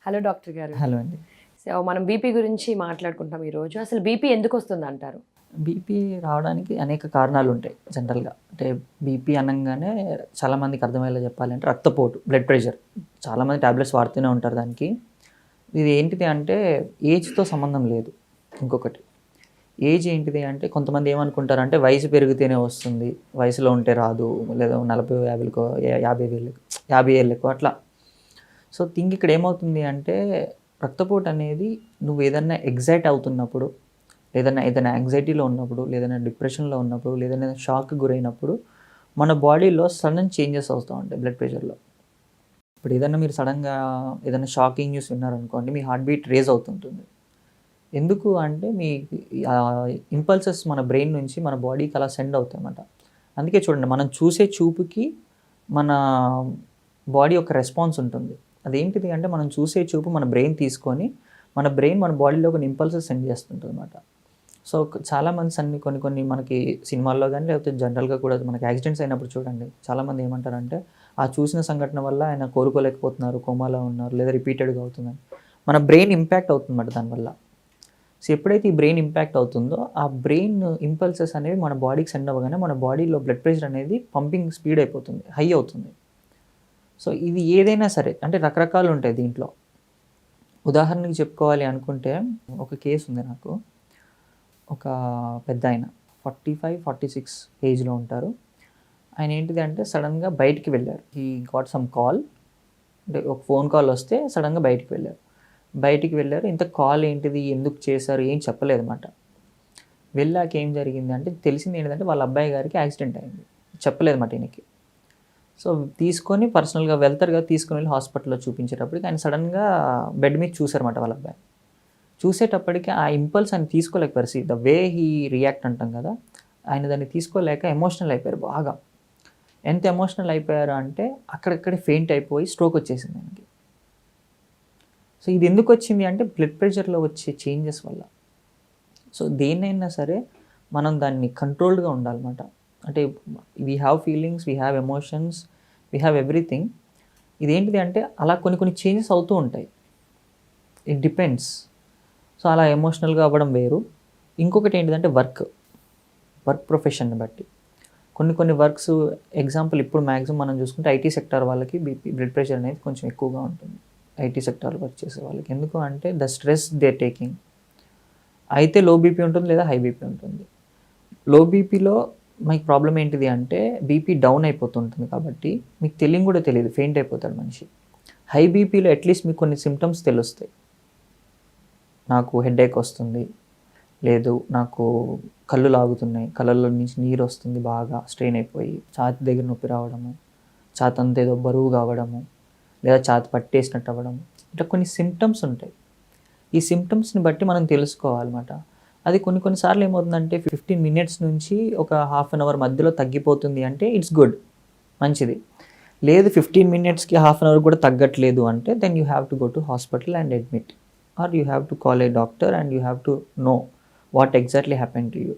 Hello doctor గారు. Hello అండి. So మనం బీపీ గురించి మాట్లాడుకుంటాం ఈరోజు. అసలు బీపీ ఎందుకు వస్తుంది అంటారు? బీపీ రావడానికి అనేక కారణాలు ఉంటాయి జనరల్‌గా. అంటే బీపీ అనంగానే చాలామందికి అర్థమయ్యేలా చెప్పాలంటే రక్తపోటు, బ్లడ్ ప్రెషర్. చాలామంది టాబ్లెట్స్ వాడుతూనే ఉంటారు దానికి. ఇది ఏంటిది అంటే ఏజ్‌తో సంబంధం లేదు. ఇంకొకటి ఏజ్ ఏంటిది అంటే కొంతమంది ఏమనుకుంటారంటే వయసు పెరిగితేనే వస్తుంది. వయసులో ఉంటే రాదు. లేదా 40, 50కో 50 ఏళ్ళకో అట్లా. సో థింగ్ ఇక్కడ ఏమవుతుంది అంటే రక్తపోటు అనేది నువ్వు ఏదన్నా ఎగ్జైట్ అవుతున్నప్పుడు, ఏదైనా యాంగ్జైటీలో ఉన్నప్పుడు, లేదన్నా డిప్రెషన్‌లో ఉన్నప్పుడు, లేదన్నా షాక్‌కి గురైనప్పుడు మన బాడీలో సడన్ చేంజెస్ వస్తూ ఉంటాయి బ్లడ్ ప్రెషర్‌లో. ఇప్పుడు ఏదన్నా మీరు సడన్‌గా ఏదైనా షాకింగ్ న్యూస్ విన్నారనుకోండి, మీ హార్ట్ బీట్ రేజ్ అవుతుంటుంది. ఎందుకు అంటే మీ ఇంపల్సెస్ మన బ్రెయిన్ నుంచి మన బాడీకి అలా సెండ్ అవుతాయన్నమాట. అందుకే చూడండి మనం చూసే చూపుకి మన బాడీ యొక్క రెస్పాన్స్ ఉంటుంది. అదేంటిది అంటే మనం చూసే చూపు మన బ్రెయిన్ తీసుకొని మన బ్రెయిన్ మన బాడీలో కొన్ని ఇంపల్సెస్ సెండ్ చేస్తుంటుందన్నమాట. సో చాలామంది కొన్ని మనకి సినిమాల్లో కానీ లేకపోతే జనరల్గా కూడా మనకి యాక్సిడెంట్స్ అయినప్పుడు చూడండి చాలామంది ఏమంటారంటే ఆ చూసిన సంఘటన వల్ల ఆయన కోలుకోలేకపోతున్నారు, కోమాలో ఉన్నారు, లేదా రిపీటెడ్గా అవుతుందని. మన బ్రెయిన్ ఇంపాక్ట్ అవుతుందన్నమాట దానివల్ల. సో ఎప్పుడైతే ఈ బ్రెయిన్ ఇంపాక్ట్ అవుతుందో ఆ బ్రెయిన్ ఇంపల్సెస్ అనేవి మన బాడీకి సెండ్ అవ్వగానే మన బాడీలో బ్లడ్ ప్రెషర్ అనేది పంపింగ్ స్పీడ్ అయిపోతుంది, హై అవుతుంది. సో ఇది ఏదైనా సరే అంటే రకరకాలు ఉంటాయి దీంట్లో. ఉదాహరణకి చెప్పుకోవాలి అనుకుంటే ఒక కేసు ఉంది నాకు. ఒక పెద్దాయన 45, 46 ఏజ్‌లో ఉంటారు. ఆయన ఏంటిది అంటే సడన్‌గా బయటికి వెళ్లారు. He got some call. అంటే ఒక ఫోన్ కాల్ వస్తే సడన్‌గా బయటికి వెళ్లారు. ఇంత కాల్ ఏంటిది? ఎందుకు చేశారు? ఏం చెప్పలేదన్నమాట. వెళ్ళాక ఏం జరిగింది అంటే తెలిసింది ఏంటంటే వాళ్ళ అబ్బాయి గారికి యాక్సిడెంట్ అయింది. చెప్పలేదన్నమాట ఈయనకి. సో తీసుకొని పర్సనల్‌గా వెళ్తారు కదా! తీసుకొని వెళ్ళి హాస్పిటల్‌లో చూపించేటప్పటికి ఆయన సడన్‌గా బెడ్ మీద చూసారన్నమాట వాళ్ళ అబ్బాయి. చూసేటప్పటికి ఆ ఇంపల్స్ ఆయన తీసుకోలేకపోయారు. ద వే హీ రియాక్ట్ అంటాం కదా! ఆయన దాన్ని తీసుకోలేక ఎమోషనల్ అయిపోయారు బాగా. ఎంత ఎమోషనల్ అయిపోయారు అంటే అక్కడక్కడే ఫెయింట్ అయిపోయి స్ట్రోక్ వచ్చేసింది ఆయనకి. సో ఇది ఎందుకు వచ్చింది అంటే బ్లడ్ ప్రెషర్‌లో వచ్చే చేంజెస్ వల్ల. సో దేన్నైనా సరే మనం దాన్ని కంట్రోల్డ్‌గా ఉండాలన్నమాట. అంటే we have feelings, we have emotions, we have everything. ఇదేంటిది అంటే అలా కొన్ని చేంజెస్ అవుతూ ఉంటాయి. It depends. సో అలా ఎమోషనల్‌గా అవ్వడం వేరు. ఇంకొకటి ఏంటిదంటే వర్క్ ప్రొఫెషన్‌ని బట్టి. కొన్ని వర్క్స్ ఎగ్జాంపుల్ ఇప్పుడు మ్యాక్సిమం మనం చూసుకుంటే ఐటీ సెక్టార్ వాళ్ళకి బ్లడ్ ప్రెషర్ అనేది కొంచెం ఎక్కువగా ఉంటుంది. ఐటీ సెక్టార్‌లో వర్క్ చేసే వాళ్ళకి. ఎందుకు అంటే the stress they are taking. అయితే లో బీపీ ఉంటుంది లేదా హై బీపీ ఉంటుంది. లో బీపీలో మీకు ప్రాబ్లమ్ ఏంటిది అంటే బీపీ డౌన్ అయిపోతుంటుంది కాబట్టి మీకు తెలియని కూడా తెలియదు, ఫెయింట్ అయిపోతాడు మనిషి. హై బీపీలో అట్లీస్ట్ మీకు కొన్ని సిమ్టమ్స్ తెలుస్తాయి. నాకు హెడేక్ వస్తుంది, లేదు నాకు కళ్ళు లాగుతున్నాయి, కళ్ళల్లో నుంచి నీరు వస్తుంది బాగా స్ట్రెయిన్ అయిపోయి, ఛాతీ దగ్గర నొప్పి రావడము, ఛాతీ అంతా ఏదో బరువు కావడము, లేదా ఛాతీ పట్టేసినట్టు అవ్వడము, ఇట్లా కొన్ని సిమ్టమ్స్ ఉంటాయి. ఈ సిమ్టమ్స్ని బట్టి మనం తెలుసుకోవాలన్నమాట. అది కొన్ని సార్లు ఏమవుతుందంటే 15 మినిట్స్ నుంచి ఒక హాఫ్ అన్ అవర్ మధ్యలో తగ్గిపోతుంది అంటే ఇట్స్ గుడ్, మంచిది. లేదు 15 మినిట్స్‌కి హాఫ్ అన్ అవర్ కూడా తగ్గట్లేదు అంటే then you have to go to hospital and admit, or you have to call a doctor and you have to know what exactly happened to you.